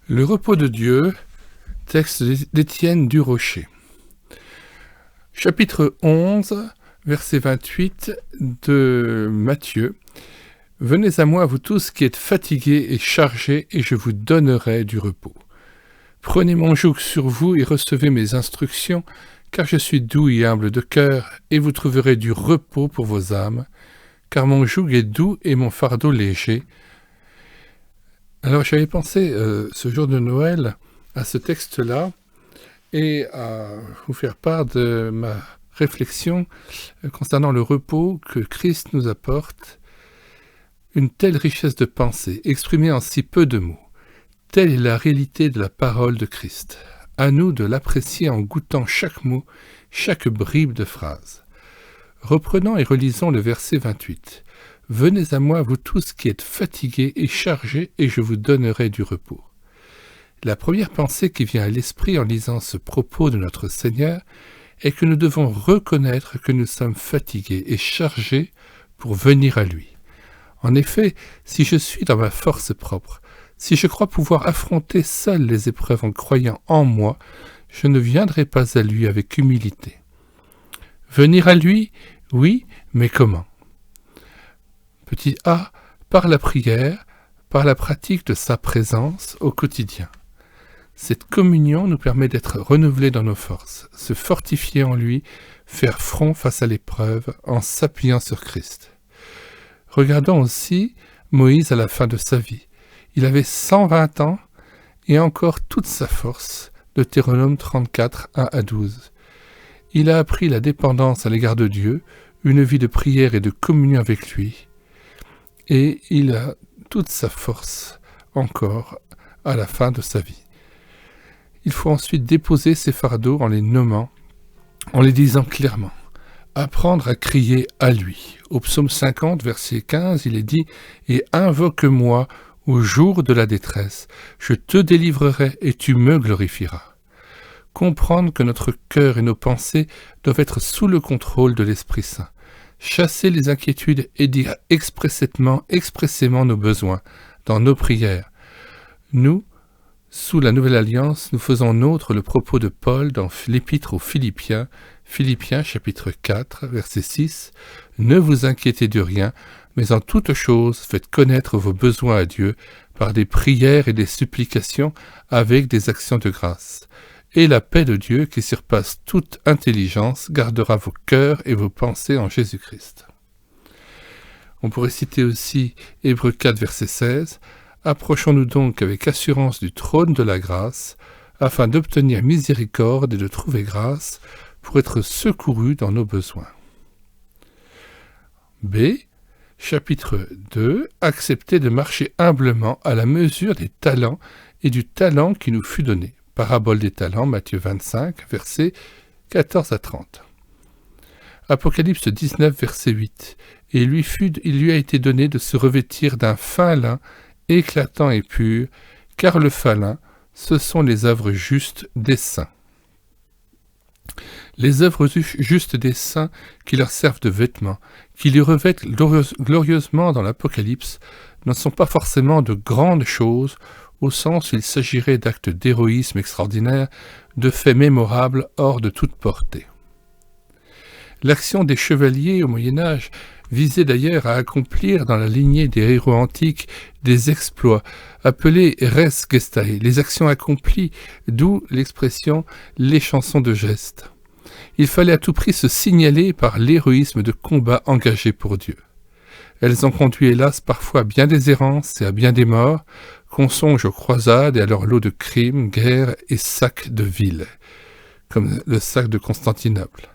Le repos de Dieu, texte d'Étienne Durocher. Chapitre 11, verset 28 de Matthieu. « Venez à moi, vous tous qui êtes fatigués et chargés, et je vous donnerai du repos. Prenez mon joug sur vous et recevez mes instructions, car je suis doux et humble de cœur, et vous trouverez du repos pour vos âmes, car mon joug est doux et mon fardeau léger. » Alors j'avais pensé ce jour de Noël à ce texte-là et à vous faire part de ma réflexion concernant le repos que Christ nous apporte. Une telle richesse de pensée exprimée en si peu de mots, telle est la réalité de la parole de Christ. À nous de l'apprécier en goûtant chaque mot, chaque bribe de phrase. Reprenons et relisons le verset 28. « Venez à moi, vous tous qui êtes fatigués et chargés, et je vous donnerai du repos. » La première pensée qui vient à l'esprit en lisant ce propos de notre Seigneur est que nous devons reconnaître que nous sommes fatigués et chargés pour venir à lui. En effet, si je suis dans ma force propre, si je crois pouvoir affronter seul les épreuves en croyant en moi, je ne viendrai pas à lui avec humilité. Venir à lui, oui, mais comment ? Petit a, par la prière, par la pratique de sa présence au quotidien. Cette communion nous permet d'être renouvelés dans nos forces, se fortifier en lui, faire front face à l'épreuve en s'appuyant sur Christ. Regardons aussi Moïse à la fin de sa vie. Il avait 120 ans et encore toute sa force, Deutéronome 34, 1 à 12. Il a appris la dépendance à l'égard de Dieu, une vie de prière et de communion avec lui. Et il a toute sa force encore à la fin de sa vie. Il faut ensuite déposer ses fardeaux en les nommant, en les disant clairement. Apprendre à crier à lui. Au psaume 50, verset 15, il est dit « Et invoque-moi au jour de la détresse, je te délivrerai et tu me glorifieras. » Comprendre que notre cœur et nos pensées doivent être sous le contrôle de l'Esprit Saint. Chasser les inquiétudes et dire expressément nos besoins dans nos prières. Nous, sous la Nouvelle Alliance, nous faisons nôtre le propos de Paul dans l'Épître aux Philippiens, Philippiens chapitre 4, verset 6. « Ne vous inquiétez de rien, mais en toute chose faites connaître vos besoins à Dieu par des prières et des supplications avec des actions de grâce. Et la paix de Dieu, qui surpasse toute intelligence, gardera vos cœurs et vos pensées en Jésus-Christ. » On pourrait citer aussi Hébreux 4, verset 16. « Approchons-nous donc avec assurance du trône de la grâce, afin d'obtenir miséricorde et de trouver grâce pour être secourus dans nos besoins. » B. Chapitre 2. Accepter de marcher humblement à la mesure des talents et du talent qui nous fut donné. Parabole des talents, Matthieu 25, versets 14 à 30. Apocalypse 19, verset 8. « Et il lui a été donné de se revêtir d'un fin lin, éclatant et pur, car le fin lin, ce sont les œuvres justes des saints. » Les œuvres justes des saints qui leur servent de vêtements, qui les revêtent glorieusement dans l'Apocalypse, ne sont pas forcément de grandes choses, au sens où il s'agirait d'actes d'héroïsme extraordinaire, de faits mémorables hors de toute portée. L'action des chevaliers au Moyen-Âge visait d'ailleurs à accomplir dans la lignée des héros antiques des exploits, appelés res gestae, les actions accomplies, d'où l'expression « les chansons de geste ». Il fallait à tout prix se signaler par l'héroïsme de combats engagés pour Dieu. Elles ont conduit hélas parfois à bien des errances et à bien des morts, qu'on songe aux croisades et à leur lot de crimes, guerres et sacs de villes, comme le sac de Constantinople.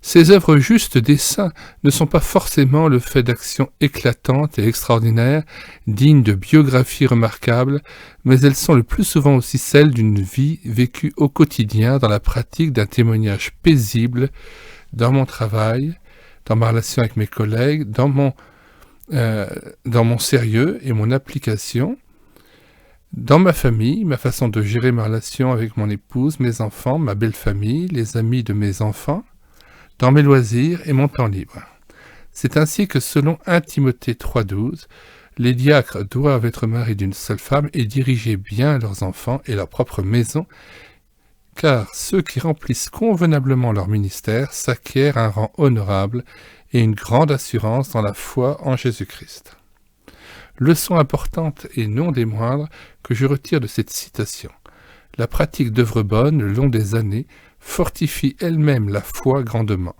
Ces œuvres justes des saints ne sont pas forcément le fait d'actions éclatantes et extraordinaires, dignes de biographies remarquables, mais elles sont le plus souvent aussi celles d'une vie vécue au quotidien dans la pratique d'un témoignage paisible dans mon travail, dans ma relation avec mes collègues, dans mon sérieux et mon application, dans ma famille, ma façon de gérer ma relation avec mon épouse, mes enfants, ma belle famille, les amis de mes enfants, dans mes loisirs et mon temps libre. C'est ainsi que selon 1 Timothée 3,12, Les diacres doivent être mariés d'une seule femme et diriger bien leurs enfants et leur propre maison, car ceux qui remplissent convenablement leur ministère s'acquièrent un rang honorable et une grande assurance dans la foi en Jésus-Christ. Leçon importante et non des moindres que je retire de cette citation. La pratique d'œuvres bonnes le long des années fortifie elle-même la foi grandement.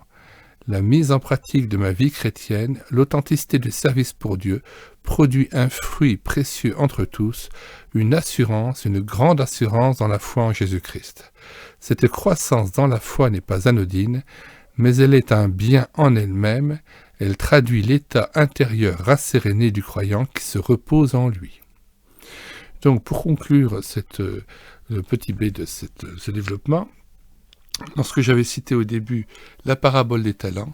La mise en pratique de ma vie chrétienne, l'authenticité du service pour Dieu, produit un fruit précieux entre tous, une assurance, une grande assurance dans la foi en Jésus-Christ. Cette croissance dans la foi n'est pas anodine, mais elle est un bien en elle-même, elle traduit l'état intérieur rasséréné du croyant qui se repose en lui. Donc pour conclure le petit B de ce développement, lorsque j'avais cité au début la parabole des talents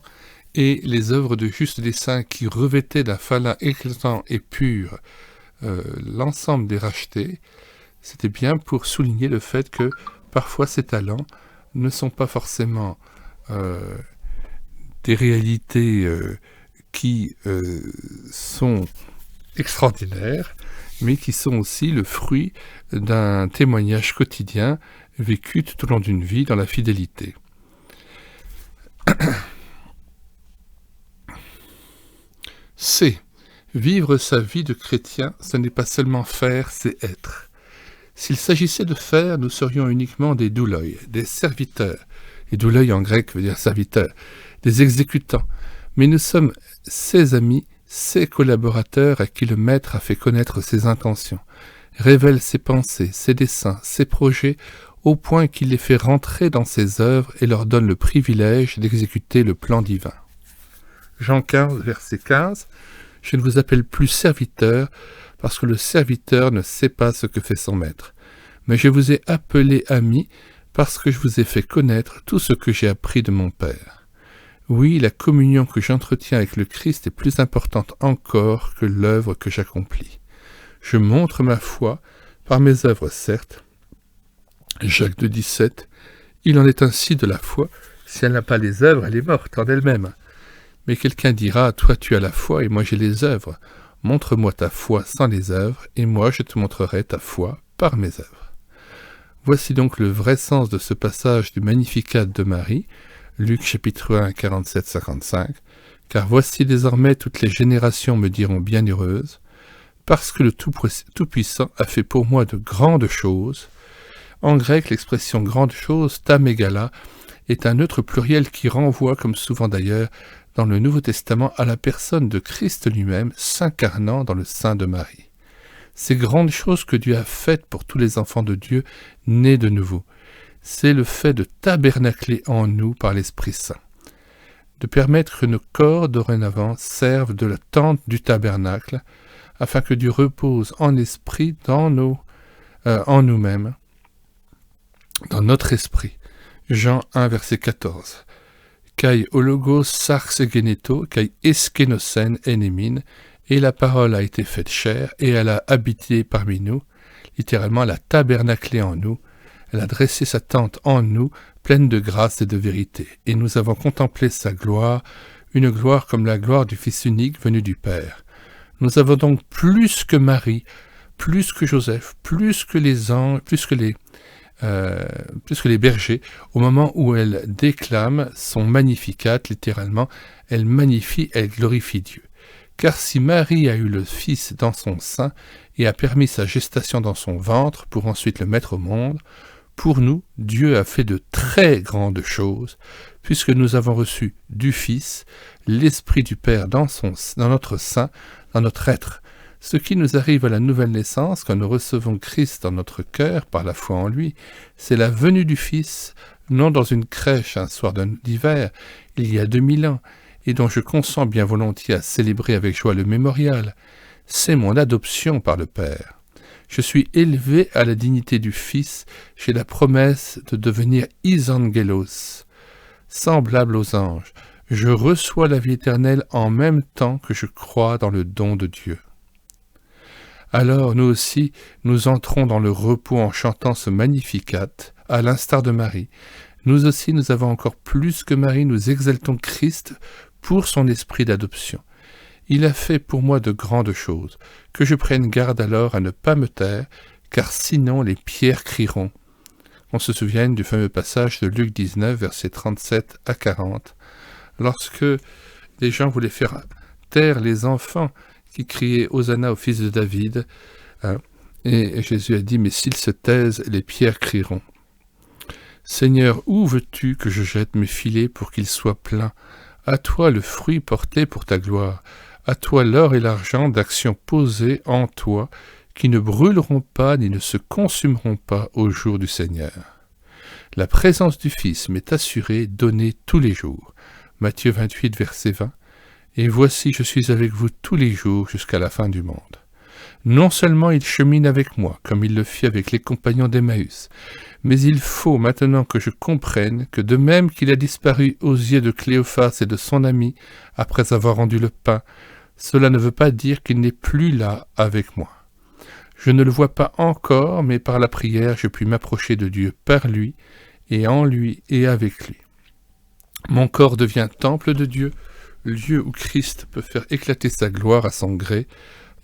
et les œuvres de juste des saints qui revêtaient d'un falin éclatant et pur l'ensemble des rachetés, c'était bien pour souligner le fait que parfois ces talents ne sont pas forcément des réalités qui sont extraordinaires, mais qui sont aussi le fruit d'un témoignage quotidien vécu tout au long d'une vie dans la fidélité. C. Vivre sa vie de chrétien, ce n'est pas seulement faire, c'est être. S'il s'agissait de faire, nous serions uniquement des douloi, des serviteurs. Et douloi en grec veut dire serviteur, des exécutants. Mais nous sommes ses amis, ses collaborateurs à qui le Maître a fait connaître ses intentions, révèle ses pensées, ses desseins, ses projets, au point qu'il les fait rentrer dans ses œuvres et leur donne le privilège d'exécuter le plan divin. Jean 15, verset 15, « Je ne vous appelle plus serviteur, parce que le serviteur ne sait pas ce que fait son maître. Mais je vous ai appelé ami, parce que je vous ai fait connaître tout ce que j'ai appris de mon Père. Oui, la communion que j'entretiens avec le Christ est plus importante encore que l'œuvre que j'accomplis. Je montre ma foi par mes œuvres, certes. » Jacques 2, 17, « Il en est ainsi de la foi. Si elle n'a pas les œuvres, elle est morte en elle-même. Mais quelqu'un dira, toi tu as la foi et moi j'ai les œuvres. Montre-moi ta foi sans les œuvres, et moi je te montrerai ta foi par mes œuvres. » Voici donc le vrai sens de ce passage du Magnificat de Marie, Luc chapitre 1, 47-55, « Car voici désormais toutes les générations me diront bienheureuse, parce que le Tout-Puissant a fait pour moi de grandes choses. » En grec, l'expression « grande chose » ta mégala, est un neutre pluriel qui renvoie, comme souvent d'ailleurs, dans le Nouveau Testament, à la personne de Christ lui-même, s'incarnant dans le sein de Marie. Ces grandes choses que Dieu a faites pour tous les enfants de Dieu, nés de nouveau, c'est le fait de tabernacler en nous par l'Esprit Saint, de permettre que nos corps dorénavant servent de la tente du tabernacle, afin que Dieu repose en esprit en nous-mêmes, dans notre esprit. Jean 1, verset 14. Kai hologos sarx geneto, kai eskenosen enemin, et la parole a été faite chair, et elle a habité parmi nous, littéralement elle a tabernaclé en nous, elle a dressé sa tente en nous, pleine de grâce et de vérité, et nous avons contemplé sa gloire, une gloire comme la gloire du Fils unique venu du Père. Nous avons donc plus que Marie, plus que Joseph, plus que les anges, plus que les bergers, au moment où elle déclame son Magnificat, littéralement, elle magnifie, elle glorifie Dieu. Car si Marie a eu le Fils dans son sein et a permis sa gestation dans son ventre pour ensuite le mettre au monde, pour nous, Dieu a fait de très grandes choses, puisque nous avons reçu du Fils, l'Esprit du Père dans notre sein, dans notre être. Ce qui nous arrive à la nouvelle naissance, quand nous recevons Christ dans notre cœur par la foi en lui, c'est la venue du Fils, non dans une crèche un soir d'hiver, il y a 2000 ans, et dont je consens bien volontiers à célébrer avec joie le mémorial. C'est mon adoption par le Père. Je suis élevé à la dignité du Fils, j'ai la promesse de devenir isangelos, semblable aux anges. Je reçois la vie éternelle en même temps que je crois dans le don de Dieu. Alors nous aussi, nous entrons dans le repos en chantant ce Magnificat, à l'instar de Marie. Nous aussi, nous avons encore plus que Marie, nous exaltons Christ pour son esprit d'adoption. Il a fait pour moi de grandes choses, que je prenne garde alors à ne pas me taire, car sinon les pierres crieront. On se souvienne du fameux passage de Luc 19, versets 37 à 40, lorsque les gens voulaient faire taire les enfants qui criaient « Hosanna au fils de David », et Jésus a dit « Mais s'ils se taisent, les pierres crieront ». Seigneur, où veux-tu que je jette mes filets pour qu'ils soient pleins? À toi le fruit porté pour ta gloire, à toi l'or et l'argent d'actions posées en toi, qui ne brûleront pas ni ne se consumeront pas au jour du Seigneur. La présence du Fils m'est assurée, donnée tous les jours. Matthieu 28, verset 20. Et voici, je suis avec vous tous les jours jusqu'à la fin du monde. Non seulement il chemine avec moi, comme il le fit avec les compagnons d'Emmaüs, mais il faut maintenant que je comprenne que de même qu'il a disparu aux yeux de Cléophas et de son ami après avoir rendu le pain, cela ne veut pas dire qu'il n'est plus là avec moi. Je ne le vois pas encore, mais par la prière je puis m'approcher de Dieu par lui, et en lui et avec lui. Mon corps devient temple de Dieu, lieu où Christ peut faire éclater sa gloire à son gré,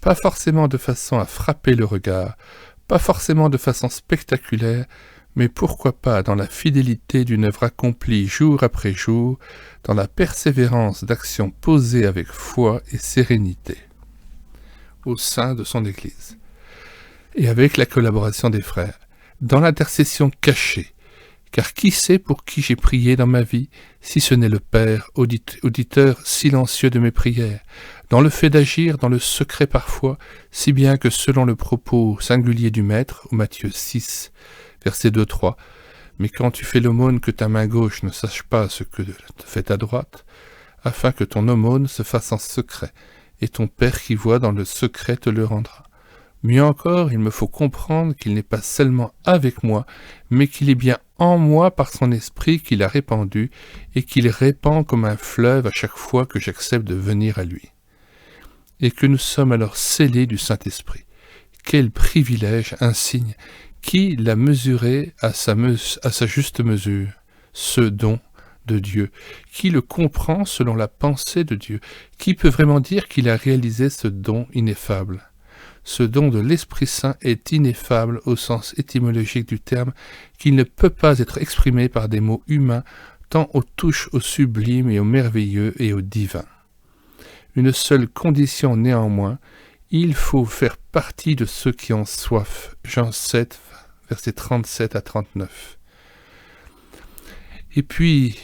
pas forcément de façon à frapper le regard, pas forcément de façon spectaculaire, mais pourquoi pas dans la fidélité d'une œuvre accomplie jour après jour, dans la persévérance d'actions posées avec foi et sérénité, au sein de son Église, et avec la collaboration des frères, dans l'intercession cachée, car qui sait pour qui j'ai prié dans ma vie, si ce n'est le Père, auditeur silencieux de mes prières, dans le fait d'agir dans le secret parfois, si bien que selon le propos singulier du Maître, au Matthieu 6, verset 2-3, mais quand tu fais l'aumône, que ta main gauche ne sache pas ce que fait ta droite, afin que ton aumône se fasse en secret, et ton Père qui voit dans le secret te le rendra. Mieux encore, il me faut comprendre qu'il n'est pas seulement avec moi, mais qu'il est bien en moi par son esprit qu'il a répandu et qu'il répand comme un fleuve à chaque fois que j'accepte de venir à lui. Et que nous sommes alors scellés du Saint-Esprit. Quel privilège, un signe! Qui l'a mesuré à sa juste mesure, ce don de Dieu? Qui le comprend selon la pensée de Dieu? Qui peut vraiment dire qu'il a réalisé ce don ineffable? Ce don de l'Esprit Saint est ineffable au sens étymologique du terme, qu'il ne peut pas être exprimé par des mots humains, tant on touche au sublime et au merveilleux et au divin. Une seule condition néanmoins, il faut faire partie de ceux qui ont soif. Jean 7, versets 37 à 39. Et puis,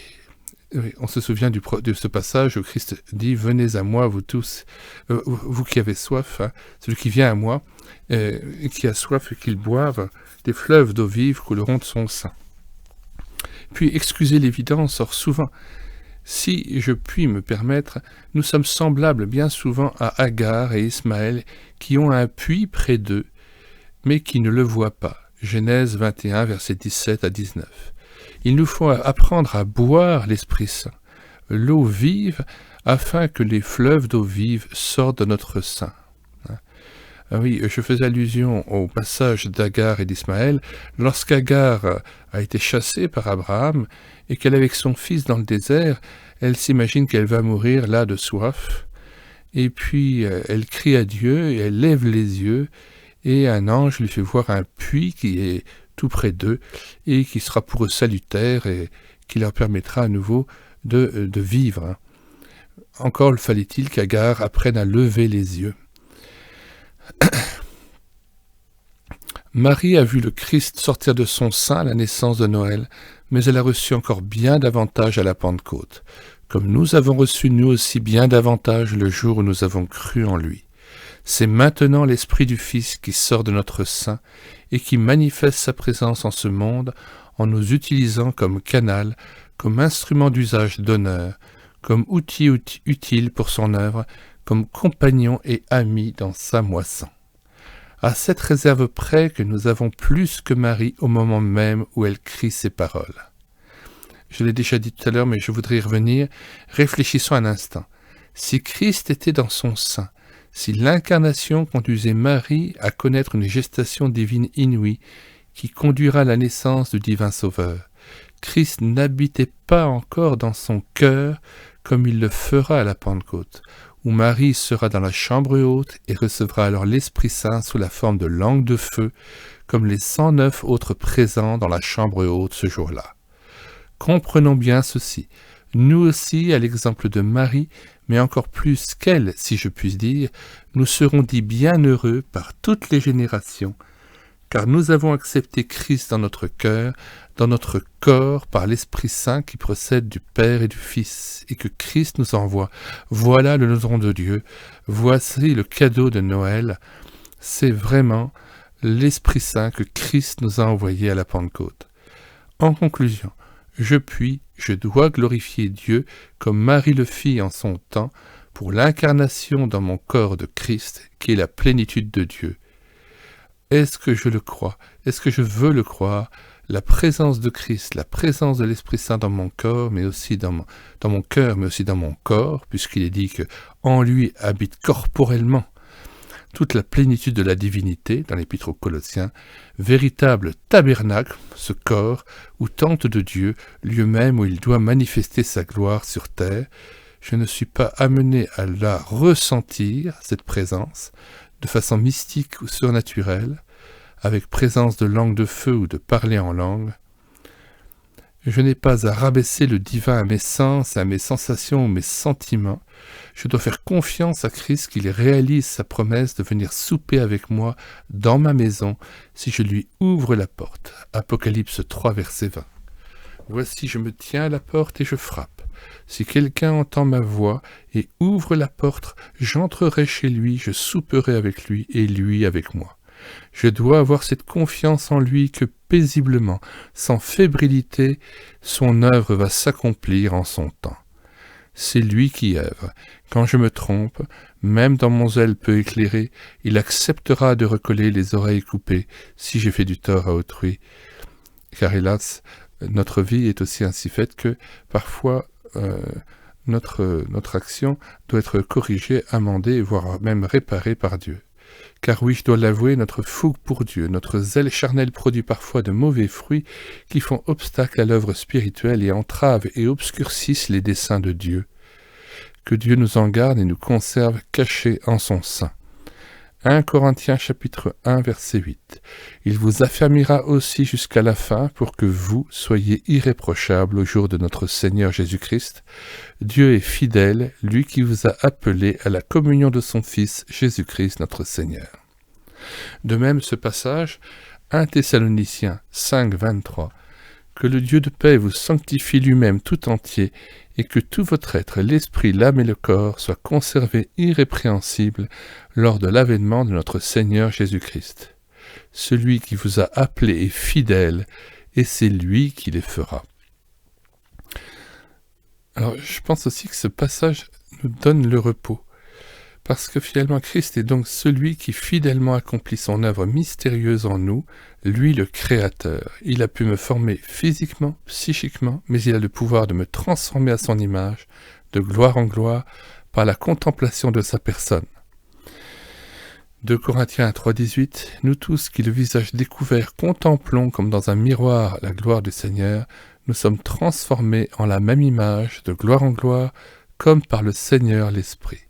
on se souvient de ce passage où Christ dit « Venez à moi, vous tous, vous qui avez soif, hein, celui qui vient à moi, et qui a soif et qu'il boive, des fleuves d'eau vive couleront de son sein. » Puis, excusez l'évidence, or souvent, si je puis me permettre, nous sommes semblables bien souvent à Agar et Ismaël qui ont un puits près d'eux, mais qui ne le voient pas. Genèse 21, versets 17 à 19. Il nous faut apprendre à boire l'Esprit Saint, l'eau vive, afin que les fleuves d'eau vive sortent de notre sein. Ah oui, je faisais allusion au passage d'Agar et d'Ismaël. Lorsqu'Agar a été chassée par Abraham et qu'elle est avec son fils dans le désert, elle s'imagine qu'elle va mourir là de soif. Et puis elle crie à Dieu et elle lève les yeux et un ange lui fait voir un puits qui est tout près d'eux et qui sera pour eux salutaire et qui leur permettra à nouveau de vivre. Encore fallait-il qu'Agar apprenne à lever les yeux. Marie a vu le Christ sortir de son sein à la naissance de Noël, mais elle a reçu encore bien davantage à la Pentecôte, comme nous avons reçu nous aussi bien davantage le jour où nous avons cru en lui. C'est maintenant l'Esprit du Fils qui sort de notre sein et qui manifeste sa présence en ce monde en nous utilisant comme canal, comme instrument d'usage d'honneur, comme outil utile pour son œuvre, comme compagnon et ami dans sa moisson. À cette réserve près que nous avons plus que Marie au moment même où elle crie ces paroles. Je l'ai déjà dit tout à l'heure, mais je voudrais y revenir. Réfléchissons un instant. Si Christ était dans son sein, si l'incarnation conduisait Marie à connaître une gestation divine inouïe qui conduira à la naissance du divin Sauveur, Christ n'habitait pas encore dans son cœur comme il le fera à la Pentecôte, où Marie sera dans la chambre haute et recevra alors l'Esprit Saint sous la forme de langue de feu, comme les 109 autres présents dans la chambre haute ce jour-là. Comprenons bien ceci. Nous aussi, à l'exemple de Marie, mais encore plus qu'elle, si je puis dire, nous serons dits bienheureux par toutes les générations, car nous avons accepté Christ dans notre cœur, dans notre corps, par l'Esprit Saint qui procède du Père et du Fils, et que Christ nous envoie. Voilà le don de Dieu, voici le cadeau de Noël. C'est vraiment l'Esprit Saint que Christ nous a envoyé à la Pentecôte. En conclusion, je dois glorifier Dieu comme Marie le fit en son temps pour l'incarnation dans mon corps de Christ, qui est la plénitude de Dieu. Est-ce que je le crois? Est-ce que je veux le croire? La présence de Christ, la présence de l'Esprit Saint dans mon corps, mais aussi dans mon cœur, mais aussi dans mon corps, puisqu'il est dit que en lui habite corporellement toute la plénitude de la divinité, dans l'Épître aux Colossiens, véritable tabernacle, ce corps, ou tente de Dieu, lieu même où il doit manifester sa gloire sur terre. Je ne suis pas amené à la ressentir, cette présence, de façon mystique ou surnaturelle, avec présence de langue de feu ou de parler en langue. Je n'ai pas à rabaisser le divin à mes sens, à mes sensations ou mes sentiments. Je dois faire confiance à Christ qu'il réalise sa promesse de venir souper avec moi dans ma maison si je lui ouvre la porte. Apocalypse 3, verset 20. Voici, je me tiens à la porte et je frappe. Si quelqu'un entend ma voix et ouvre la porte, j'entrerai chez lui, je souperai avec lui et lui avec moi. Je dois avoir cette confiance en lui que paisiblement, sans fébrilité, son œuvre va s'accomplir en son temps. C'est lui qui œuvre. Quand je me trompe, même dans mon zèle peu éclairé, il acceptera de recoller les oreilles coupées si j'ai fait du tort à autrui. Car hélas, notre vie est aussi ainsi faite que parfois notre action doit être corrigée, amendée, voire même réparée par Dieu. Car oui, je dois l'avouer, notre fougue pour Dieu, notre zèle charnel produit parfois de mauvais fruits qui font obstacle à l'œuvre spirituelle et entravent et obscurcissent les desseins de Dieu. Que Dieu nous en garde et nous conserve cachés en son sein. 1 Corinthiens chapitre 1 verset 8. Il vous affermira aussi jusqu'à la fin pour que vous soyez irréprochables au jour de notre Seigneur Jésus-Christ. Dieu est fidèle, lui qui vous a appelés à la communion de son Fils Jésus-Christ notre Seigneur. De même ce passage, 1 Thessaloniciens 5, 23. Que le Dieu de paix vous sanctifie lui-même tout entier, et que tout votre être, l'esprit, l'âme et le corps, soient conservés irrépréhensibles lors de l'avènement de notre Seigneur Jésus-Christ. Celui qui vous a appelés est fidèle, et c'est lui qui les fera. Alors, je pense aussi que ce passage nous donne le repos, parce que finalement Christ est donc celui qui fidèlement accomplit son œuvre mystérieuse en nous, lui le Créateur. Il a pu me former physiquement, psychiquement, mais il a le pouvoir de me transformer à son image, de gloire en gloire, par la contemplation de sa personne. 2 Corinthiens 3,18 « Nous tous qui le visage découvert contemplons comme dans un miroir la gloire du Seigneur, nous sommes transformés en la même image, de gloire en gloire, comme par le Seigneur l'Esprit. »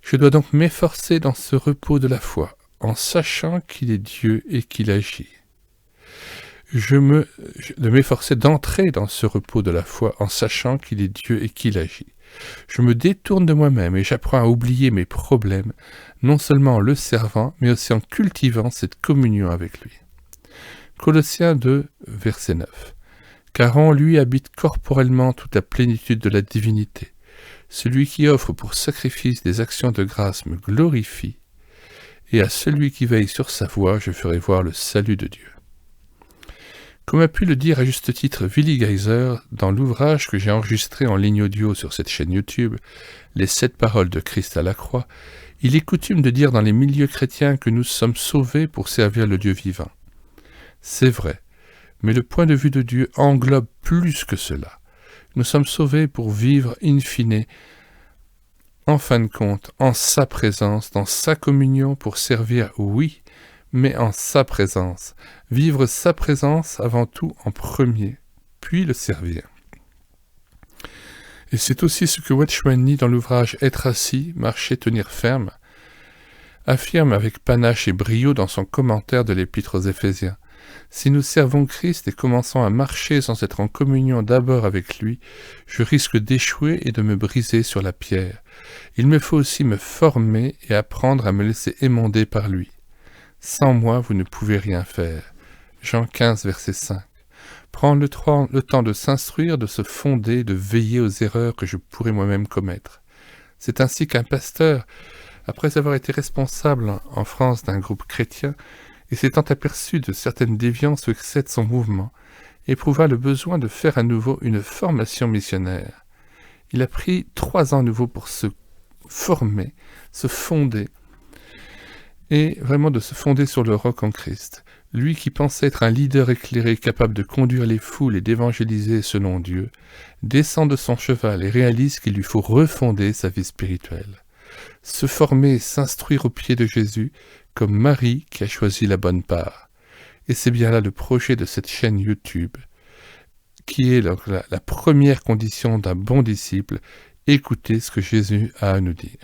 Je dois donc m'efforcer dans ce repos de la foi, en sachant qu'il est Dieu et qu'il agit. De m'efforcer d'entrer dans ce repos de la foi, en sachant qu'il est Dieu et qu'il agit. Je me détourne de moi-même et j'apprends à oublier mes problèmes, non seulement en le servant, mais aussi en cultivant cette communion avec lui. Colossiens 2, verset 9. « Car en lui habite corporellement toute la plénitude de la divinité. Celui qui offre pour sacrifice des actions de grâce me glorifie, et à celui qui veille sur sa voie, je ferai voir le salut de Dieu. » Comme a pu le dire à juste titre Willi Geiser dans l'ouvrage que j'ai enregistré en ligne audio sur cette chaîne YouTube, Les 7 paroles de Christ à la croix, il est coutume de dire dans les milieux chrétiens que nous sommes sauvés pour servir le Dieu vivant. C'est vrai, mais le point de vue de Dieu englobe plus que cela. Nous sommes sauvés pour vivre in fine, en fin de compte, en sa présence, dans sa communion, pour servir, oui, mais en sa présence. Vivre sa présence avant tout en premier, puis le servir. Et c'est aussi ce que Watchman Nee, dans l'ouvrage Être assis, marcher, tenir ferme, affirme avec panache et brio dans son commentaire de l'Épître aux Éphésiens. Si nous servons Christ et commençons à marcher sans être en communion d'abord avec lui, je risque d'échouer et de me briser sur la pierre. Il me faut aussi me former et apprendre à me laisser émonder par lui. Sans moi, vous ne pouvez rien faire. Jean 15, verset 5. Prendre le temps de s'instruire, de se fonder, de veiller aux erreurs que je pourrais moi-même commettre. C'est ainsi qu'un pasteur, après avoir été responsable en France d'un groupe chrétien, et s'étant aperçu de certaines déviances ou excès de son mouvement, éprouva le besoin de faire à nouveau une formation missionnaire. Il a pris 3 ans à nouveau pour se former, se fonder, et vraiment de se fonder sur le roc en Christ. Lui qui pensait être un leader éclairé capable de conduire les foules et d'évangéliser selon Dieu, descend de son cheval et réalise qu'il lui faut refonder sa vie spirituelle. Se former et s'instruire aux pieds de Jésus, comme Marie qui a choisi la bonne part. Et c'est bien là le projet de cette chaîne YouTube, qui est la première condition d'un bon disciple, écouter ce que Jésus a à nous dire.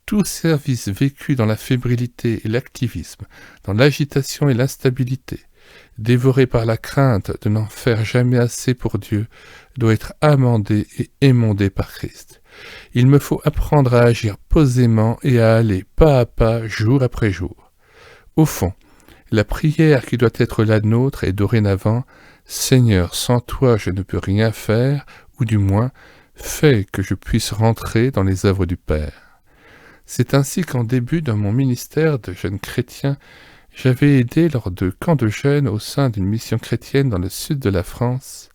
Tout service vécu dans la fébrilité et l'activisme, dans l'agitation et l'instabilité, dévoré par la crainte de n'en faire jamais assez pour Dieu, doit être amendé et émondé par Christ. Il me faut apprendre à agir posément et à aller pas à pas, jour après jour. Au fond, la prière qui doit être la nôtre est dorénavant « Seigneur, sans toi je ne peux rien faire » ou du moins « Fais que je puisse rentrer dans les œuvres du Père ». C'est ainsi qu'en début de mon ministère de jeune chrétien, j'avais aidé lors de camps de jeunes au sein d'une mission chrétienne dans le sud de la France.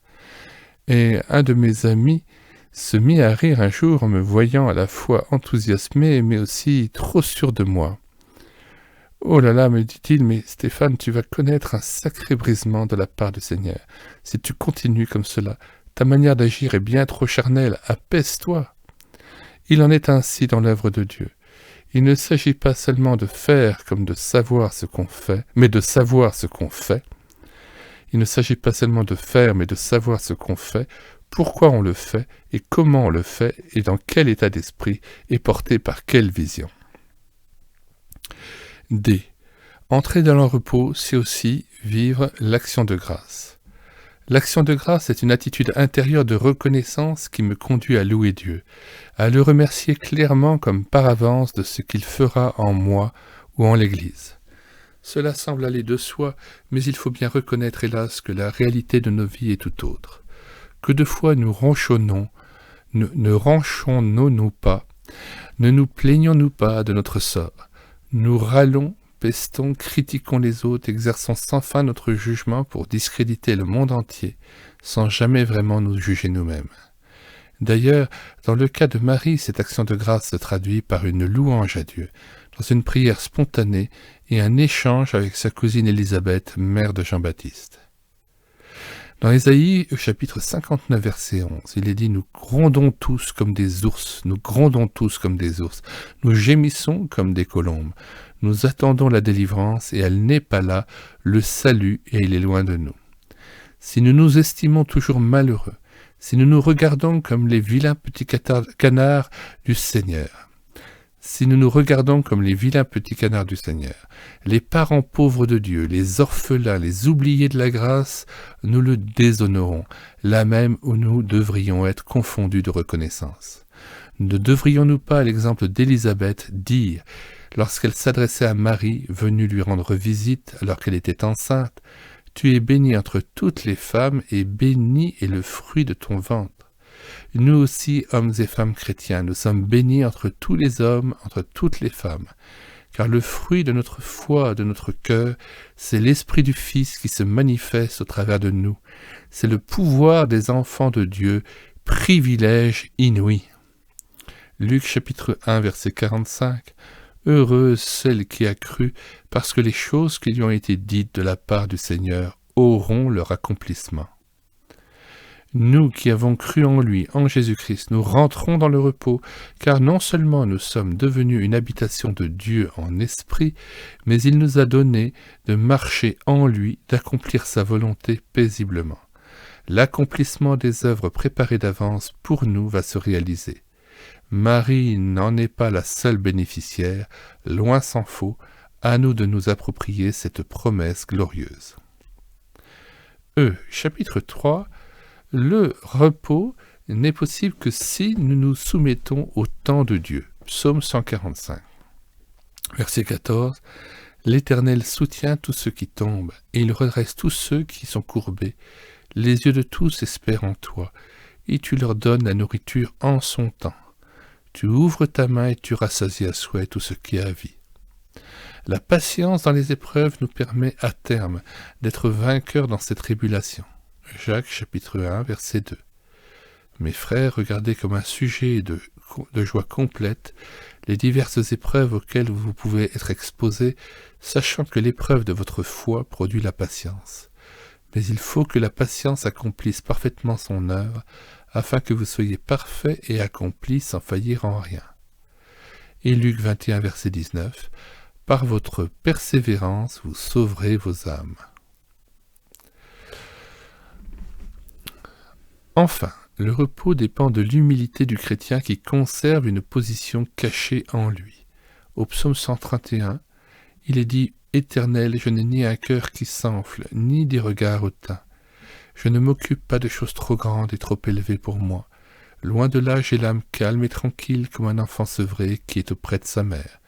Et un de mes amis se mit à rire un jour en me voyant à la fois enthousiasmé mais aussi trop sûr de moi. « Oh là là, me dit-il, mais Stéphane, tu vas connaître un sacré brisement de la part du Seigneur. Si tu continues comme cela, ta manière d'agir est bien trop charnelle, apaise-toi. » Il en est ainsi dans l'œuvre de Dieu. Il ne s'agit pas seulement de faire comme de savoir ce qu'on fait, mais de savoir ce qu'on fait. Il ne s'agit pas seulement de faire, mais de savoir ce qu'on fait, pourquoi on le fait, et comment on le fait, et dans quel état d'esprit, et porté par quelle vision. D. Entrer dans le repos, c'est aussi vivre l'action de grâce. L'action de grâce est une attitude intérieure de reconnaissance qui me conduit à louer Dieu, à le remercier clairement comme par avance de ce qu'il fera en moi ou en l'Église. Cela semble aller de soi, mais il faut bien reconnaître, hélas, que la réalité de nos vies est tout autre. Que de fois nous ronchonnons, ne ranchons-nous pas, ne nous plaignons-nous pas de notre sort. Nous râlons, pestons, critiquons les autres, exerçons sans fin notre jugement pour discréditer le monde entier, sans jamais vraiment nous juger nous-mêmes. D'ailleurs, dans le cas de Marie, cette action de grâce se traduit par une louange à Dieu, dans une prière spontanée et un échange avec sa cousine Élisabeth, mère de Jean-Baptiste. Dans Ésaïe, au chapitre 59, verset 11, il est dit « Nous grondons tous comme des ours, nous grondons tous comme des ours, nous gémissons comme des colombes, nous attendons la délivrance et elle n'est pas là, le salut et il est loin de nous. Si nous nous estimons toujours malheureux, si nous nous regardons comme les vilains petits canards du Seigneur, si nous nous regardons comme les vilains petits canards du Seigneur, les parents pauvres de Dieu, les orphelins, les oubliés de la grâce, nous le déshonorons, là même où nous devrions être confondus de reconnaissance. Ne devrions-nous pas, à l'exemple d'Élisabeth, dire, lorsqu'elle s'adressait à Marie, venue lui rendre visite alors qu'elle était enceinte, « Tu es bénie entre toutes les femmes, et béni est le fruit de ton ventre. » Nous aussi, hommes et femmes chrétiens, nous sommes bénis entre tous les hommes, entre toutes les femmes, car le fruit de notre foi, de notre cœur, c'est l'Esprit du Fils qui se manifeste au travers de nous. C'est le pouvoir des enfants de Dieu, privilège inouï. Luc chapitre 1, verset 45. Heureuse celle qui a cru, parce que les choses qui lui ont été dites de la part du Seigneur auront leur accomplissement. Nous qui avons cru en lui, en Jésus-Christ, nous rentrons dans le repos, car non seulement nous sommes devenus une habitation de Dieu en esprit, mais il nous a donné de marcher en lui, d'accomplir sa volonté paisiblement. L'accomplissement des œuvres préparées d'avance pour nous va se réaliser. Marie n'en est pas la seule bénéficiaire, loin s'en faut, à nous de nous approprier cette promesse glorieuse. Chapitre 3. Le repos n'est possible que si nous nous soumettons au temps de Dieu. Psaume 145. Verset 14. L'Éternel soutient tous ceux qui tombent, et il redresse tous ceux qui sont courbés. Les yeux de tous espèrent en toi, et tu leur donnes la nourriture en son temps. Tu ouvres ta main et tu rassasies à souhait tout ce qui a vie. La patience dans les épreuves nous permet à terme d'être vainqueurs dans ces tribulations. Jacques chapitre 1 verset 2. Mes frères, regardez comme un sujet de joie complète les diverses épreuves auxquelles vous pouvez être exposés, sachant que l'épreuve de votre foi produit la patience. Mais il faut que la patience accomplisse parfaitement son œuvre, afin que vous soyez parfaits et accomplis sans faillir en rien. Et Luc 21 verset 19. Par votre persévérance, vous sauverez vos âmes. Enfin, le repos dépend de l'humilité du chrétien qui conserve une position cachée en lui. Au psaume 131, il est dit « Éternel, je n'ai ni un cœur qui s'enfle, ni des regards hautains. Je ne m'occupe pas de choses trop grandes et trop élevées pour moi. Loin de là, j'ai l'âme calme et tranquille comme un enfant sevré qui est auprès de sa mère.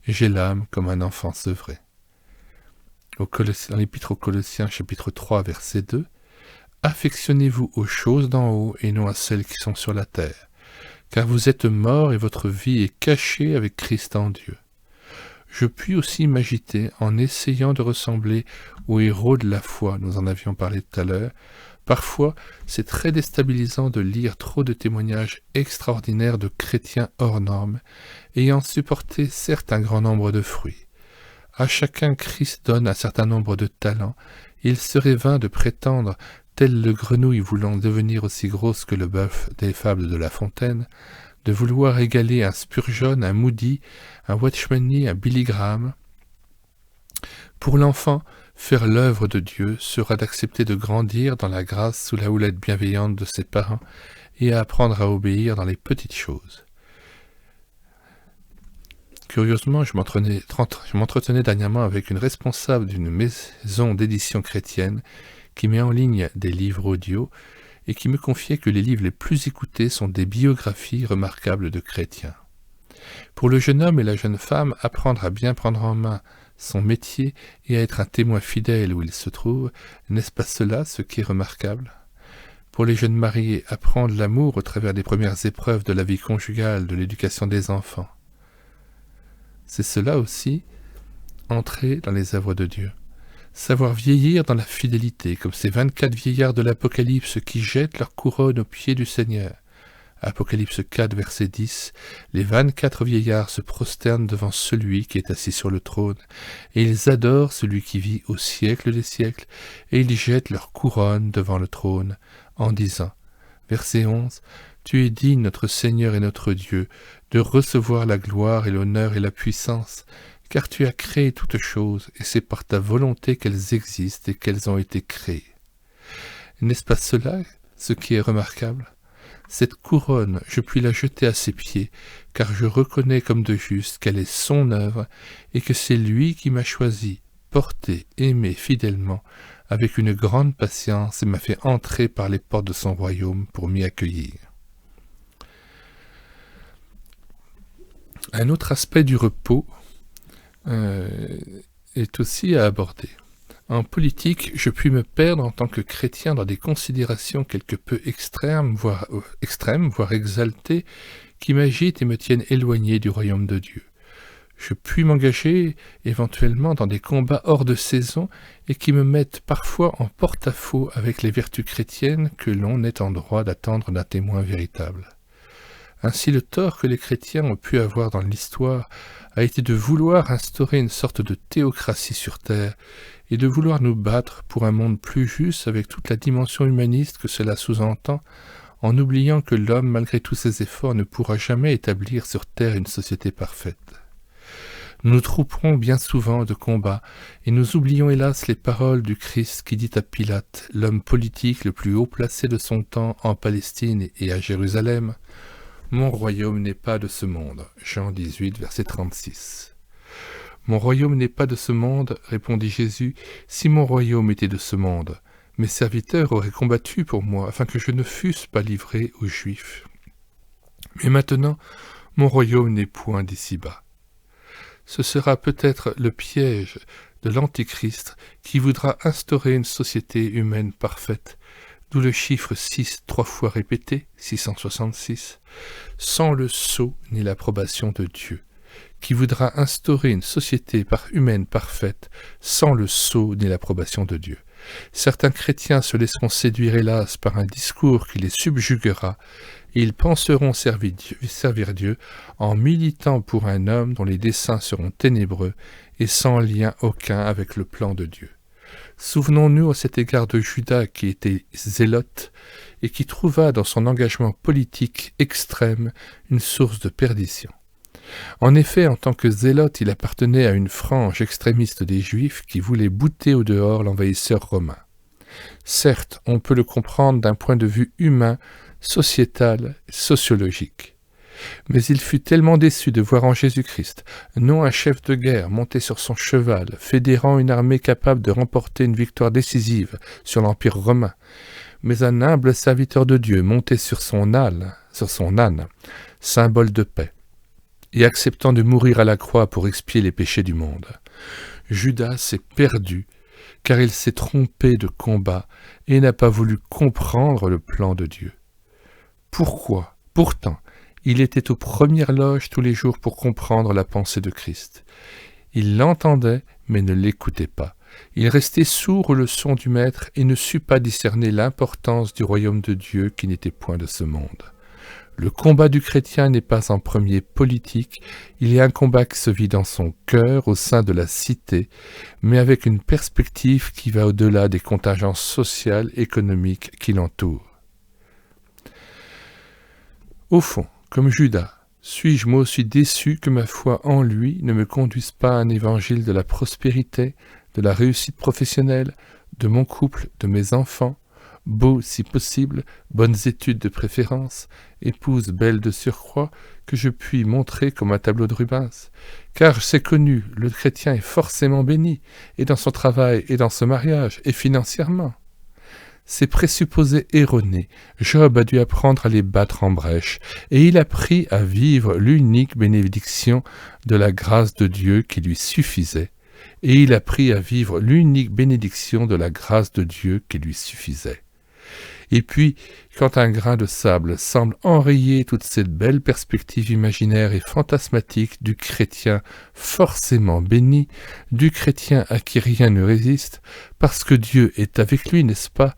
J'ai l'âme comme un enfant sevré. » Dans l'Épître aux Colossiens, chapitre 3, verset 2, « Affectionnez-vous aux choses d'en haut et non à celles qui sont sur la terre, car vous êtes morts et votre vie est cachée avec Christ en Dieu. Je puis aussi m'agiter en essayant de ressembler aux héros de la foi, nous en avions parlé tout à l'heure. Parfois, c'est très déstabilisant de lire trop de témoignages extraordinaires de chrétiens hors normes, ayant supporté certes un grand nombre de fruits. À chacun Christ donne un certain nombre de talents, et il serait vain de prétendre, tel le grenouille voulant devenir aussi grosse que le bœuf des fables de La Fontaine, de vouloir égaler un Spurgeon, un Moody, un Watchman Nee, un Billy Graham. Pour l'enfant, faire l'œuvre de Dieu sera d'accepter de grandir dans la grâce sous la houlette bienveillante de ses parents et à apprendre à obéir dans les petites choses. Curieusement, je m'entretenais dernièrement avec une responsable d'une maison d'édition chrétienne qui met en ligne des livres audio et qui me confiait que les livres les plus écoutés sont des biographies remarquables de chrétiens. Pour le jeune homme et la jeune femme, apprendre à bien prendre en main son métier et à être un témoin fidèle où il se trouve, n'est-ce pas cela ce qui est remarquable ? Pour les jeunes mariés, apprendre l'amour au travers des premières épreuves de la vie conjugale, de l'éducation des enfants. C'est cela aussi, entrer dans les œuvres de Dieu. Savoir vieillir dans la fidélité, comme ces 24 vieillards de l'Apocalypse qui jettent leur couronne aux pieds du Seigneur. Apocalypse 4, verset 10, les 24 vieillards se prosternent devant celui qui est assis sur le trône, et ils adorent celui qui vit au siècle des siècles, et ils jettent leur couronne devant le trône, en disant, verset 11, « Tu es digne, notre Seigneur et notre Dieu, de recevoir la gloire et l'honneur et la puissance, car tu as créé toutes choses, et c'est par ta volonté qu'elles existent et qu'elles ont été créées. » N'est-ce pas cela ce qui est remarquable ? Cette couronne, je puis la jeter à ses pieds, car je reconnais comme de juste qu'elle est son œuvre, et que c'est lui qui m'a choisi, porté, aimé fidèlement, avec une grande patience, et m'a fait entrer par les portes de son royaume pour m'y accueillir. Un autre aspect du repos est aussi à aborder. En politique, je puis me perdre en tant que chrétien dans des considérations quelque peu extrêmes, voire exaltées, qui m'agitent et me tiennent éloigné du royaume de Dieu. Je puis m'engager éventuellement dans des combats hors de saison et qui me mettent parfois en porte-à-faux avec les vertus chrétiennes que l'on est en droit d'attendre d'un témoin véritable. Ainsi, le tort que les chrétiens ont pu avoir dans l'histoire a été de vouloir instaurer une sorte de théocratie sur terre et de vouloir nous battre pour un monde plus juste avec toute la dimension humaniste que cela sous-entend, en oubliant que l'homme, malgré tous ses efforts, ne pourra jamais établir sur terre une société parfaite. Nous nous trompons bien souvent de combat, et nous oublions hélas les paroles du Christ qui dit à Pilate, l'homme politique le plus haut placé de son temps en Palestine et à Jérusalem, « Mon royaume n'est pas de ce monde » Jean 18, verset 36. « Mon royaume n'est pas de ce monde, répondit Jésus, si mon royaume était de ce monde. Mes serviteurs auraient combattu pour moi, afin que je ne fusse pas livré aux Juifs. Mais maintenant, mon royaume n'est point d'ici-bas. » Ce sera peut-être le piège de l'Antichrist qui voudra instaurer une société humaine parfaite, d'où le chiffre 6 3 fois répété, 666, sans le sceau ni l'approbation de Dieu, qui voudra instaurer une société humaine parfaite, sans le sceau ni l'approbation de Dieu. Certains chrétiens se laisseront séduire hélas par un discours qui les subjuguera, et ils penseront servir Dieu en militant pour un homme dont les desseins seront ténébreux et sans lien aucun avec le plan de Dieu. Souvenons-nous à cet égard de Judas qui était zélote et qui trouva dans son engagement politique extrême une source de perdition. En effet, en tant que zélote, il appartenait à une frange extrémiste des Juifs qui voulait bouter au dehors l'envahisseur romain. Certes, on peut le comprendre d'un point de vue humain, sociétal, sociologique. Mais il fut tellement déçu de voir en Jésus-Christ, non un chef de guerre monté sur son cheval, fédérant une armée capable de remporter une victoire décisive sur l'Empire romain, mais un humble serviteur de Dieu monté sur son âne, symbole de paix, et acceptant de mourir à la croix pour expier les péchés du monde. Judas s'est perdu, car il s'est trompé de combat et n'a pas voulu comprendre le plan de Dieu. Pourquoi ? Pourtant, il était aux premières loges tous les jours pour comprendre la pensée de Christ. Il l'entendait, mais ne l'écoutait pas. Il restait sourd aux leçons du Maître et ne sut pas discerner l'importance du royaume de Dieu qui n'était point de ce monde. Le combat du chrétien n'est pas en premier politique, il y a un combat qui se vit dans son cœur, au sein de la cité, mais avec une perspective qui va au-delà des contingences sociales, économiques qui l'entourent. Au fond, comme Judas, suis-je moi aussi déçu que ma foi en lui ne me conduise pas à un évangile de la prospérité, de la réussite professionnelle, de mon couple, de mes enfants, beaux si possible, bonnes études de préférence, épouse belle de surcroît, que je puis montrer comme un tableau de Rubens. Car c'est connu, le chrétien est forcément béni, et dans son travail, et dans ce mariage, et financièrement. Ces présupposés erronés, Job a dû apprendre à les battre en brèche, et il a appris à vivre l'unique bénédiction de la grâce de Dieu qui lui suffisait, et il a appris à vivre l'unique bénédiction de la grâce de Dieu qui lui suffisait. Et puis, quand un grain de sable semble enrayer toute cette belle perspective imaginaire et fantasmatique du chrétien forcément béni, du chrétien à qui rien ne résiste, parce que Dieu est avec lui, n'est-ce pas ?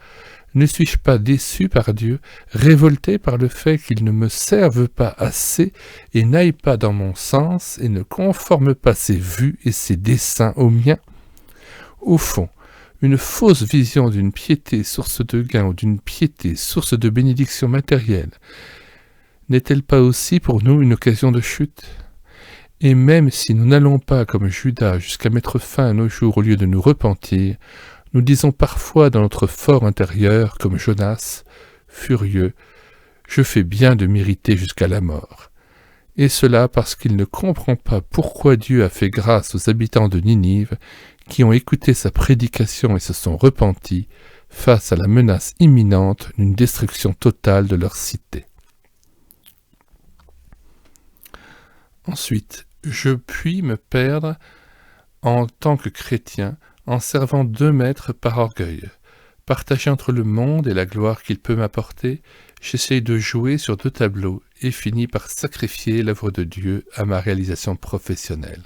Ne suis-je pas déçu par Dieu, révolté par le fait qu'il ne me serve pas assez et n'aille pas dans mon sens et ne conforme pas ses vues et ses desseins aux miens ? Au fond, une fausse vision d'une piété source de gain ou d'une piété source de bénédiction matérielle n'est-elle pas aussi pour nous une occasion de chute ? Et même si nous n'allons pas comme Judas jusqu'à mettre fin à nos jours au lieu de nous repentir, nous disons parfois dans notre fort intérieur, comme Jonas, furieux, « Je fais bien de m'irriter jusqu'à la mort ». Et cela parce qu'il ne comprend pas pourquoi Dieu a fait grâce aux habitants de Ninive qui ont écouté sa prédication et se sont repentis face à la menace imminente d'une destruction totale de leur cité. Ensuite, je puis me perdre en tant que chrétien en servant deux maîtres par orgueil. Partagé entre le monde et la gloire qu'il peut m'apporter, j'essaye de jouer sur deux tableaux et finis par sacrifier l'œuvre de Dieu à ma réalisation professionnelle.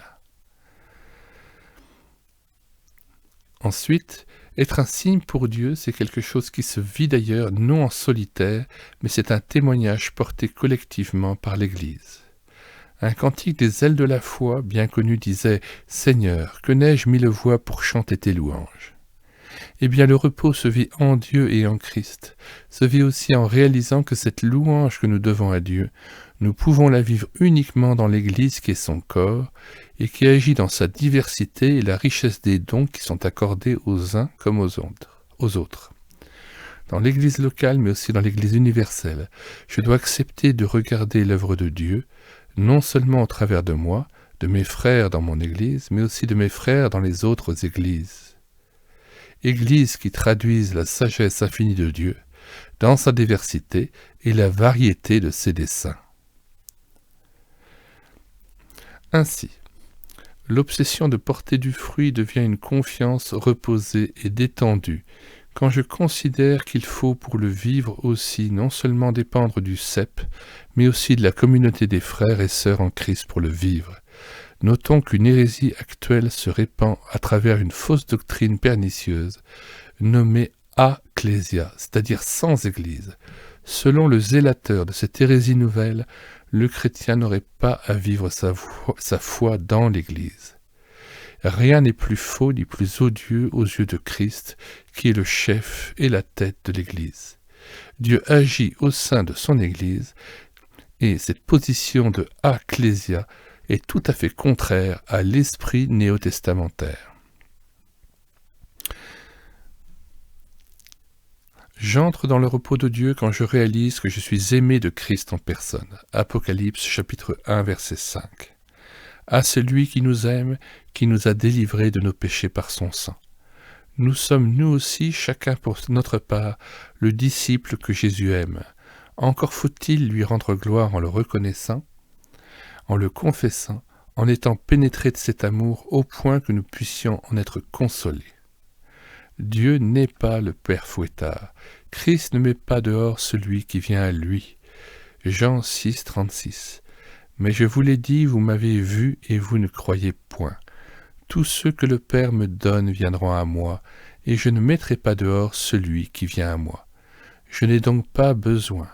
Ensuite, être un signe pour Dieu, c'est quelque chose qui se vit d'ailleurs non en solitaire, mais c'est un témoignage porté collectivement par l'Église. Un cantique des ailes de la foi, bien connu, disait « Seigneur, que n'ai-je mille voix pour chanter tes louanges ?» Eh bien, le repos se vit en Dieu et en Christ, se vit aussi en réalisant que cette louange que nous devons à Dieu, nous pouvons la vivre uniquement dans l'Église qui est son corps, et qui agit dans sa diversité et la richesse des dons qui sont accordés aux uns comme aux autres. Dans l'Église locale, mais aussi dans l'Église universelle, je dois accepter de regarder l'œuvre de Dieu, non seulement au travers de moi, de mes frères dans mon Église, mais aussi de mes frères dans les autres Églises. Églises qui traduisent la sagesse infinie de Dieu, dans sa diversité et la variété de ses desseins. Ainsi, l'obsession de porter du fruit devient une confiance reposée et détendue, quand je considère qu'il faut pour le vivre aussi non seulement dépendre du cep, mais aussi de la communauté des frères et sœurs en Christ pour le vivre. Notons qu'une hérésie actuelle se répand à travers une fausse doctrine pernicieuse, nommée ecclésia, c'est-à-dire sans Église. Selon le zélateur de cette hérésie nouvelle, le chrétien n'aurait pas à vivre sa foi dans l'Église. Rien n'est plus faux ni plus odieux aux yeux de Christ, qui est le chef et la tête de l'Église. Dieu agit au sein de son Église, et cette position de ecclésia est tout à fait contraire à l'esprit néo-testamentaire. J'entre dans le repos de Dieu quand je réalise que je suis aimé de Christ en personne. Apocalypse chapitre 1 verset 5. À celui qui nous aime, qui nous a délivrés de nos péchés par son sang. Nous sommes nous aussi, chacun pour notre part, le disciple que Jésus aime. Encore faut-il lui rendre gloire en le reconnaissant, en le confessant, en étant pénétrés de cet amour au point que nous puissions en être consolés. Dieu n'est pas le Père fouettard. Christ ne met pas dehors celui qui vient à lui. Jean 6, 36. Mais je vous l'ai dit, vous m'avez vu et vous ne croyez point. Tous ceux que le Père me donne viendront à moi, et je ne mettrai pas dehors celui qui vient à moi. Je n'ai donc pas besoin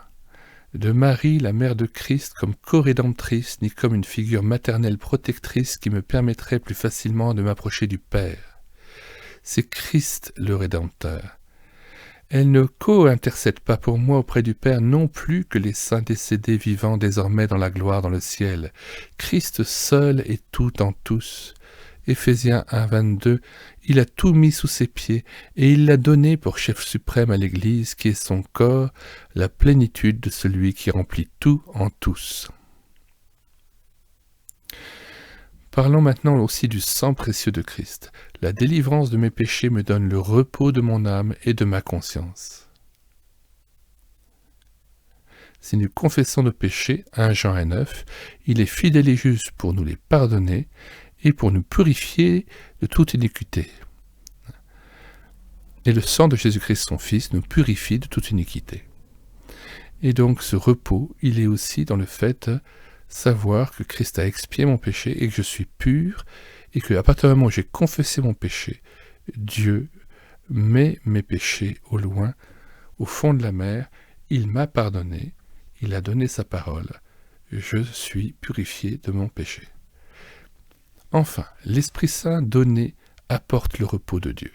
de Marie, la mère de Christ, comme co-rédemptrice, ni comme une figure maternelle protectrice qui me permettrait plus facilement de m'approcher du Père. C'est Christ le Rédempteur. Elle ne co-intercède pas pour moi auprès du Père non plus que les saints décédés vivant désormais dans la gloire dans le ciel. Christ seul est tout en tous. Éphésiens 1, 22, il a tout mis sous ses pieds et il l'a donné pour chef suprême à l'Église qui est son corps, la plénitude de celui qui remplit tout en tous. Parlons maintenant aussi du sang précieux de Christ. La délivrance de mes péchés me donne le repos de mon âme et de ma conscience. Si nous confessons nos péchés, 1 Jean 1, 9, il est fidèle et juste pour nous les pardonner et pour nous purifier de toute iniquité. Et le sang de Jésus-Christ, son Fils, nous purifie de toute iniquité. Et donc ce repos, il est aussi dans le fait de savoir que Christ a expié mon péché et que je suis pur, et qu'à partir du moment où j'ai confessé mon péché, Dieu met mes péchés au loin, au fond de la mer, il m'a pardonné, il a donné sa parole, je suis purifié de mon péché. Enfin, l'Esprit Saint donné apporte le repos de Dieu.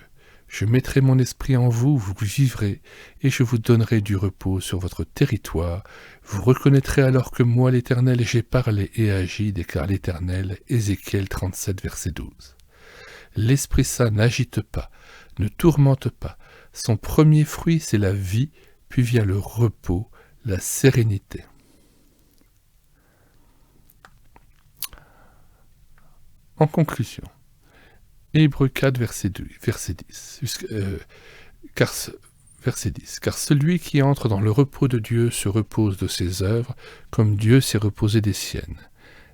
Je mettrai mon esprit en vous, vous vivrez, et je vous donnerai du repos sur votre territoire. Vous reconnaîtrez alors que moi, l'Éternel, j'ai parlé et agi, déclare l'Éternel, Ézéchiel 37, verset 12. L'Esprit Saint n'agite pas, ne tourmente pas. Son premier fruit, c'est la vie, puis vient le repos, la sérénité. En conclusion, Hébreux 4, verset 10. Verset 10. Car celui qui entre dans le repos de Dieu se repose de ses œuvres, comme Dieu s'est reposé des siennes.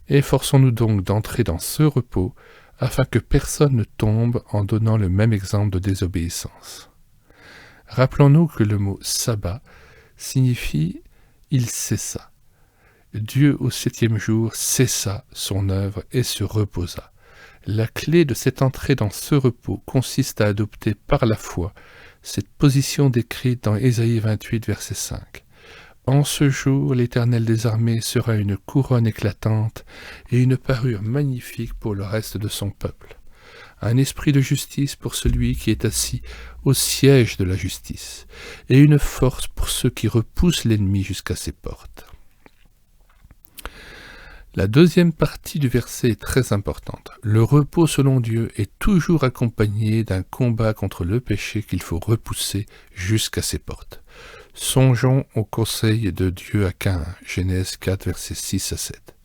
Efforçons-nous donc d'entrer dans ce repos, afin que personne ne tombe en donnant le même exemple de désobéissance. Rappelons-nous que le mot « sabbat » signifie « il cessa ». Dieu, au 7e jour, cessa son œuvre et se reposa. La clé de cette entrée dans ce repos consiste à adopter par la foi cette position décrite dans Ésaïe 28, verset 5. En ce jour, l'Éternel des armées sera une couronne éclatante et une parure magnifique pour le reste de son peuple. Un esprit de justice pour celui qui est assis au siège de la justice, et une force pour ceux qui repoussent l'ennemi jusqu'à ses portes. La deuxième partie du verset est très importante. Le repos selon Dieu est toujours accompagné d'un combat contre le péché qu'il faut repousser jusqu'à ses portes. Songeons au conseil de Dieu à Caïn, Genèse 4, versets 6 à 7.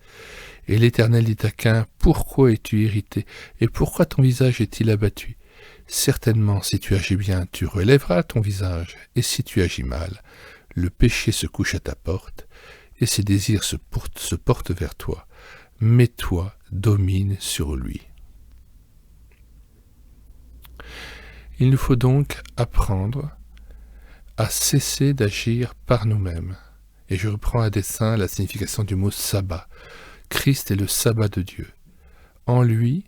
Et l'Éternel dit à Caïn, « Pourquoi es-tu irrité, et pourquoi ton visage est-il abattu ? Certainement, si tu agis bien, tu relèveras ton visage, et si tu agis mal, le péché se couche à ta porte, et ses désirs se portent vers toi, mais toi domine sur lui. » Il nous faut donc apprendre à cesser d'agir par nous-mêmes. Et je reprends à dessein la signification du mot sabbat. Christ est le sabbat de Dieu. En lui,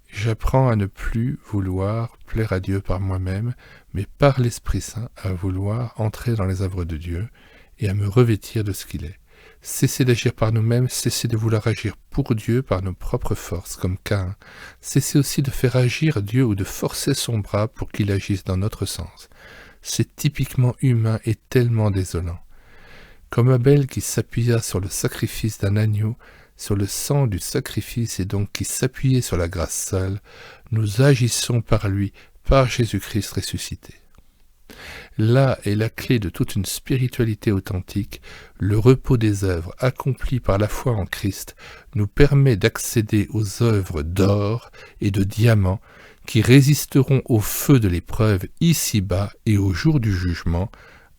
j'apprends à ne plus vouloir plaire à Dieu par moi-même, mais par l'Esprit Saint à vouloir entrer dans les œuvres de Dieu et à me revêtir de ce qu'il est. Cesser d'agir par nous-mêmes, cesser de vouloir agir pour Dieu par nos propres forces, comme Caïn. Cesser aussi de faire agir Dieu ou de forcer son bras pour qu'il agisse dans notre sens. C'est typiquement humain et tellement désolant. Comme Abel qui s'appuya sur le sacrifice d'un agneau, sur le sang du sacrifice et donc qui s'appuyait sur la grâce seule, nous agissons par lui, par Jésus-Christ ressuscité. Là est la clé de toute une spiritualité authentique. Le repos des œuvres accomplies par la foi en Christ nous permet d'accéder aux œuvres d'or et de diamant qui résisteront au feu de l'épreuve ici-bas et au jour du jugement.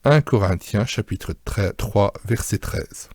1 Corinthiens chapitre 3 verset 13.